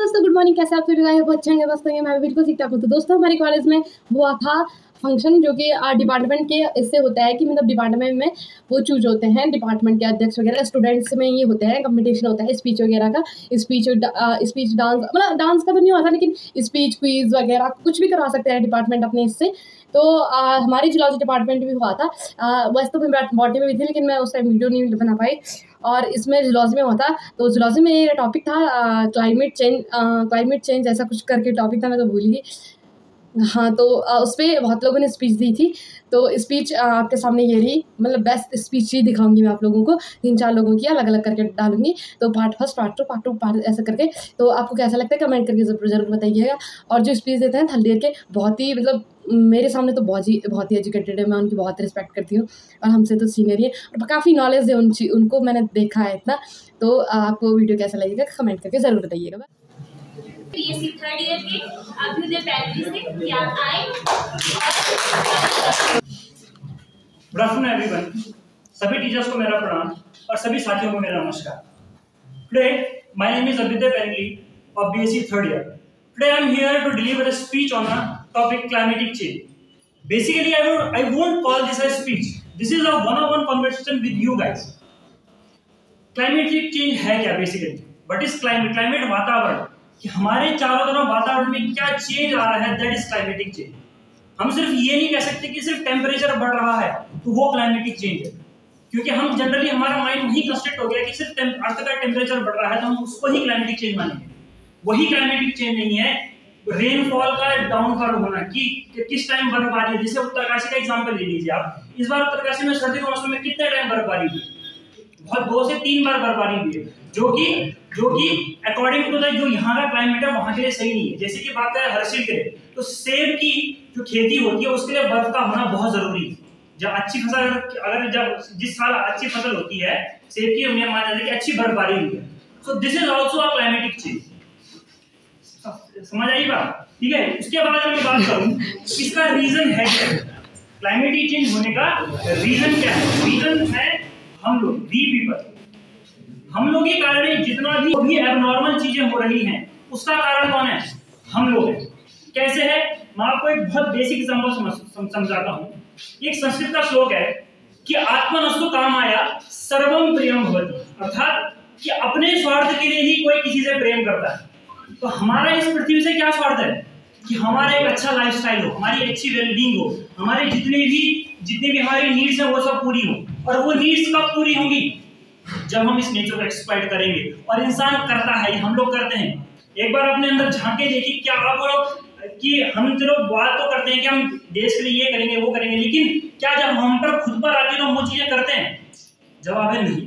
दोस्तों, good morning. कैसे आप सभी लोग बहुत अच्छे होंगे, बस होंगे। मैं बिल्कुल ठीक ठाक हूँ। तो दोस्तों, हमारे कॉलेज में हुआ था फंक्शन, जो कि डिपार्टमेंट के इससे होता है कि मतलब डिपार्टमेंट में वो चूज होते हैं, डिपार्टमेंट के अध्यक्ष वगैरह। स्टूडेंट्स में ये होते हैं, कंपटीशन होता है स्पीच वगैरह का। स्पीच डांस, मतलब डांस का तो नहीं होता, लेकिन स्पीच क्विज वगैरह कुछ भी करवा सकते हैं डिपार्टमेंट अपने इससे। तो हमारी जियोलॉजी डिपार्टमेंट भी हुआ था। वैसे तो मैं बॉटनी में भी थी, लेकिन मैं उस टाइम वीडियो नहीं बना पाई। और इसमें जियोलॉजी में हुआ था, तो जियोलॉजी में ये टॉपिक था क्लाइमेट चेंज ऐसा कुछ करके टॉपिक था, मैं तो भूल गई। हाँ, तो उस पर बहुत लोगों ने स्पीच दी थी। तो स्पीच आपके सामने ये रही, मतलब बेस्ट स्पीच ही दिखाऊंगी मैं आप लोगों को। 3-4 लोगों की अलग अलग करके डालूंगी। तो पार्ट फर्स्ट, पार्ट टू ऐसा करके। तो आपको कैसा लगता है कमेंट करके जरूर बताइएगा। और जो स्पीच देते हैं थर्ड ईयर के, बहुत ही मतलब मेरे सामने तो बहुत ही एजुकेटेड है। मैं उनकी बहुत रिस्पेक्ट करती हूँ, और हमसे तो सीनियर ही है, और काफ़ी नॉलेज है उनको मैंने देखा है इतना। तो आपको वीडियो कैसा लगेगा कमेंट करके ज़रूर बताइएगा। बीएससी थर्ड ईयर के अभ्युदय पैंट्री से क्या आए। Good afternoon everyone. सभी टीचर्स को मेरा प्रणाम और सभी साथियों को मेरा नमस्कार। Today my name is Abhyuday पैंट्री of BSc third year. Today I am here to deliver a speech on a topic climatic change. Basically I won't call this a speech. This is a one-on-one conversation with you guys. Climatic change है क्या basically? What is climate? Climate वातावरण, कि हमारे चारों तरफ वातावरण में क्या चेंज आ रहा है, that is climatic change. हम सिर्फ ये नहीं कह सकते कि सिर्फ टेम्परेचर बढ़ रहा है तो वो क्लाइमेटिक चेंज है, क्योंकि हम जनरली हमारा माइंड वही कंस्ट्रक्ट हो गया कि सिर्फ अर्थ का टेम्परेचर बढ़ रहा है तो हम उसको ही क्लाइमेटिक चेंज मानेंगे। वही क्लाइमेटिक चेंज नहीं है। रेनफॉल का डाउनफॉल होना, कि किस टाइम बर्फबारी है। जैसे उत्तरकाशी का एग्जांपल ले लीजिए आप। इस बार उत्तरकाशी में सर्दी के मौसम में कितने टाइम बर्फबारी हुई? बहुत 2 से 3 बार बर्फबारी हुई है, जो कि अकॉर्डिंग टू द जो यहाँ का क्लाइमेट है वहाँ के लिए सही नहीं है। जैसे कि बात करें हर्षिल के लिए, तो सेब की जो खेती होती है उसके लिए बर्फ का होना बहुत जरूरी है। जब अच्छी फसल, जब जिस साल अच्छी फसल होती है सेब की, हमें मान लेते हैं कि अच्छी बर्फबारी हुई है। So this is also a climatic change. समझ आई बात? ठीक है। उसके बाद मैं बात करूं इसका रीजन है क्या, क्लाइमेटिक चेंज होने का रीजन क्या है। रीजन है हम लोग, वी पीपल। हम लोग के कारण जितना भी एबनॉर्मल चीजें हो रही हैं उसका कारण कौन है? हम लोग हैं। कैसे है? मैं आपको एक बहुत बेसिक एग्जांपल समझाता हूं। एक संस्कृत का श्लोक है कि आत्मनस्तु कामाया सर्वम प्रियम भवति, अर्थात कि अपने स्वार्थ के लिए ही कोई किसी से प्रेम करता है। तो हमारा इस पृथ्वी से क्या स्वार्थ है? कि हमारा एक अच्छा लाइफस्टाइल हो, हमारी अच्छी वेलबींग हो, हमारे जितने भी हमारी नीड्स हैं वो सब पूरी हो। और वो नीड्स कब पूरी होंगी? जब हम इस नेचर को एक्सप्लॉइट करेंगे। और इंसान करता है, हम लोग करते हैं। एक बार अपने अंदर झांके देखिए, क्या आप लोग कि हम चलो बात तो करते हैं कि हम देश के लिए ये करेंगे वो करेंगे, लेकिन क्या जब हम पर खुद पर आती है तो वो चीजें करते हैं? जवाब है नहीं।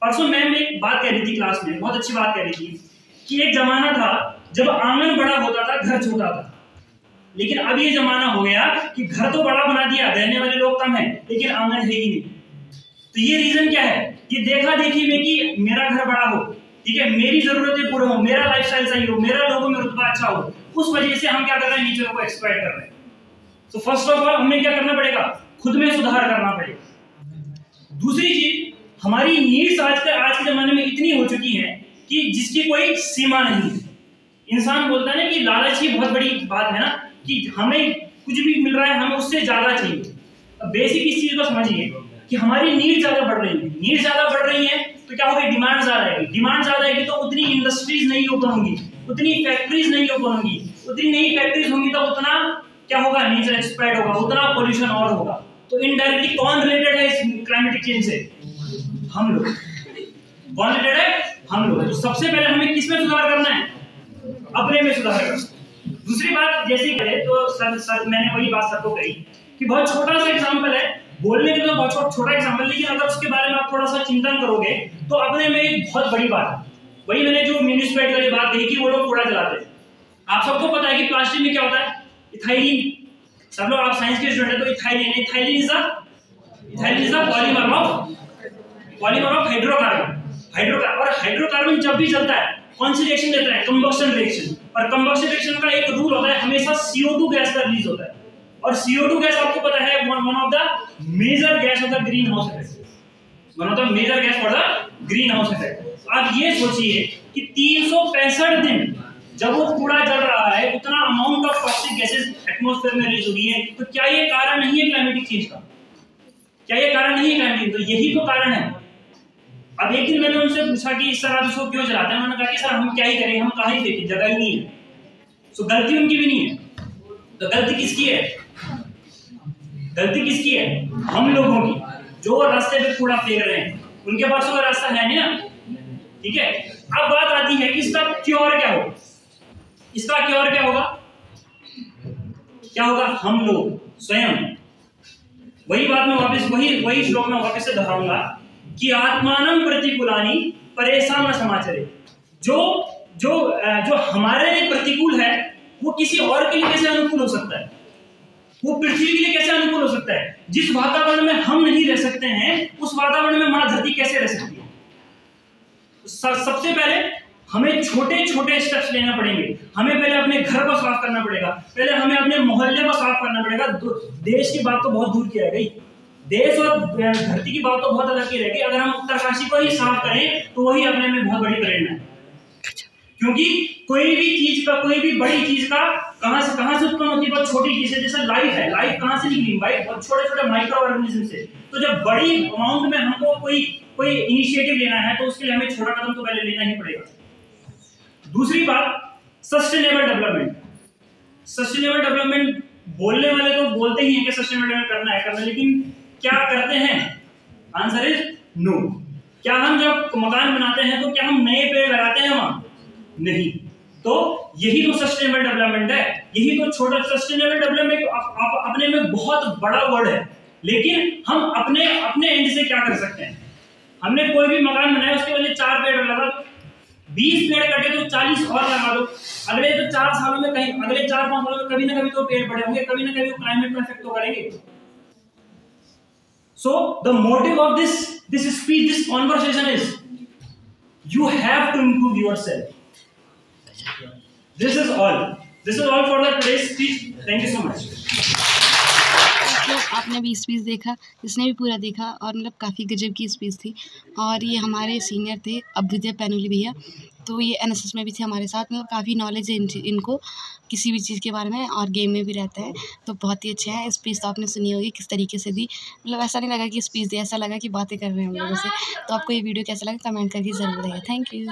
परसों मैम एक बात कह रही थी क्लास में, बहुत अच्छी बात कह रही थी कि एक जमाना था जब आंगन बड़ा होता था, घर छोटा था। लेकिन अब ये जमाना हो गया कि घर तो बड़ा बना दिया, रहने वाले लोग कम हैं, लेकिन आंगन है ही नहीं। तो ये रीजन क्या है? ये देखा देखी में कि मेरा घर बड़ा हो, ठीक है, मेरी जरूरतें पूरी हो, मेरा लाइफस्टाइल सही हो, मेरा लोगों में रुतबा अच्छा हो, उस वजह से हम क्या कर रहे हैं? नेचर को एक्सप्लॉइट कर रहे हैं। तो फर्स्ट ऑफ ऑल हमें क्या करना पड़ेगा? खुद में सुधार करना पड़ेगा। दूसरी चीज, हमारी नीड्स आज के जमाने में इतनी हो चुकी हैं कि जिसकी कोई सीमा नहीं है। इंसान बोलता है ना कि लालच ही बहुत बड़ी बात है ना, कि हमें कुछ भी मिल रहा है हमें उससे ज्यादा चाहिए। अब बेसिक इस चीज को समझिए कि हमारी नीड ज्यादा बढ़ रही है। नीड ज्यादा बढ़ रही है तो क्या होगी? डिमांड ज्यादा आएगी। डिमांड ज्यादा आएगी तो उतनी इंडस्ट्रीज नहीं ओपन होंगी, उतनी फैक्ट्रीज नहीं ओपन होंगी, उतनी नई फैक्ट्रीज होंगी तो उतना क्या होगा? नेचर एक्सप्लॉइट होगा, उतना पोल्यूशन और होगा। तो इनडायरेक्टली कौन रिलेटेड है इस क्लाइमेटिक चेंज से? हम लोग। कौन रिलेटेड है? हम लोग। तो सबसे पहले हमें किसमें सुधार करना है? अपने में सुधार करना। दूसरी बात जैसी कहे तो सर मैंने वही बात सबको कही कि बहुत छोटा सा एग्जांपल है, बोलने के लिए बहुत छोटा एग्जांपल, लेकिन अगर उसके बारे में आप थोड़ा सा चिंतन करोगे तो अपने में एक बहुत बड़ी बात है। वही मैंने जो म्यूनिसिपैलिटी वाली बात कही कि वो लोग कूड़ा जलाते हैं। आप सबको पता है कि प्लास्टिक में क्या होता है? इथाइलिन। सब लोग आप साइंस के स्टूडेंट है तो ethylene is a polymer of hydrocarbon. और हाइड्रोकार्बन जब भी जलता है कौन सी रिएक्शन देता है? Combustion reaction. और कंबक्शन रिएक्शन का एक रूल होता है, हमेशा CO2 गैस का रिलीज होता है। और CO2 गैस आपको पता है one of the major gas of the green house effect. One of the major gas for the green house effect. आप ये सोचिए कि 365 दिन जब वो कूड़ा जल रहा है, उतना amount of toxic gases atmosphere में रिलीज हो रही है, तो क्या ये कारण नहीं है क्लाइमेटिक चेंज का? क्या ये कारण नहीं है क्लाइमेटिक? तो यही तो कारण है। अब एक दिन मैंने उनसे पूछा कि सर आप इसको क्यों जलाते हैं? उन्होंने कहा कि सर हम क्या ही करें, हम कहाँ ही फेंकें, जगह ही नहीं है। तो गलती उनकी भी नहीं है। तो गलती किसकी है? गलती किसकी है? हम लोगों की, जो रास्ते पे कूड़ा फेंक रहे हैं। उनके पास कोई रास्ता है नहीं ना, ठीक है। अब बात आती है कि इसका क्योर क्या होगा? इसका क्योर क्या होगा? क्या होगा? हम लोग स्वयं। वही बात मैं वापस वही श्लोक में वापस से दोहराऊंगा कि आत्मानं प्रतिकूलानि परेशान न समाचरे। जो हमारे लिए प्रतिकूल है, वो किसी और के लिए कैसे अनुकूल हो सकता है? वो पृथ्वी के लिए कैसे अनुकूल हो सकता है? जिस वातावरण में हम नहीं रह सकते हैं, उस वातावरण में मां धरती कैसे रह सकती है? सबसे पहले हमें छोटे छोटे स्टेप्स लेना पड़ेंगे। हमें पहले अपने घर को साफ करना पड़ेगा, पहले हमें अपने मोहल्ले को साफ करना पड़ेगा। देश की बात तो बहुत दूर की रह गई, देश और धरती की बात तो बहुत अलग की रह गई। अगर हम उत्तरकाशी को ही साफ करें तो वही अपने में बहुत बड़ी प्रेरणा है। क्योंकि कोई भी बड़ी चीज का कहां से उत्पन्न होती है? बहुत छोटी चीज है। जैसे लाइफ है, लाइफ कहां से निकली? भाई बहुत छोटे छोटे माइक्रो ऑर्गेनिज्म से। तो जब बड़ी अमाउंट में हमको कोई इनिशिएटिव लेना है, तो उसके लिए हमें छोटा कदम तो पहले लेना ही पड़ेगा। दूसरी बात, सस्टेनेबल डेवलपमेंट। सस्टेनेबल डेवलपमेंट बोलने वाले तो बोलते ही हैं कि सस्टेनेबल डेवलपमेंट करना है, लेकिन क्या करते हैं? Answer is no. क्या हम जब मकान बनाते हैं तो क्या हम नए पेड़ लगाते हैं वहां? नहीं। तो यही तो सस्टेनेबल डेवलपमेंट है। यही तो छोटा सस्टेनेबल डेवलपमेंट अपने में बहुत बड़ा वर्ड है, लेकिन हम अपने एंड से क्या कर सकते हैं? हमने कोई भी मकान बनाया, उसके पहले 4 पेड़ लगा दो, 20 पेड़ कटे तो 40 और लगा दो। अगले 4 सालों में कहीं, अगले 4-5 सालों में कभी ना कभी तो पेड़ बड़े होंगे, कभी ना कभी वो क्लाइमेट में इफेक्ट तो करेंगे। So the motive of this speech, this conversation is you have to improve yourself. This is all for the today's speech. Thank you so much. तो आपने भी स्पीच देखा, इसने भी पूरा देखा और मतलब काफ़ी गजब की स्पीच थी। और ये हमारे सीनियर थे अभ्युदय पैनुली भैया, तो ये एनएसएस में भी थे हमारे साथ। मतलब काफ़ी नॉलेज है इनको किसी भी चीज़ के बारे में, और गेम में भी रहते हैं, तो बहुत ही अच्छे हैं। स्पीच तो आपने सुनी होगी किस तरीके से दी, मतलब ऐसा नहीं लगा कि स्पीच दी, ऐसा लगा कि बातें कर रहे हैं हम लोगों से। तो आपको ये वीडियो कैसा लगा कमेंट करके ज़रूर बताइएगा। Thank you.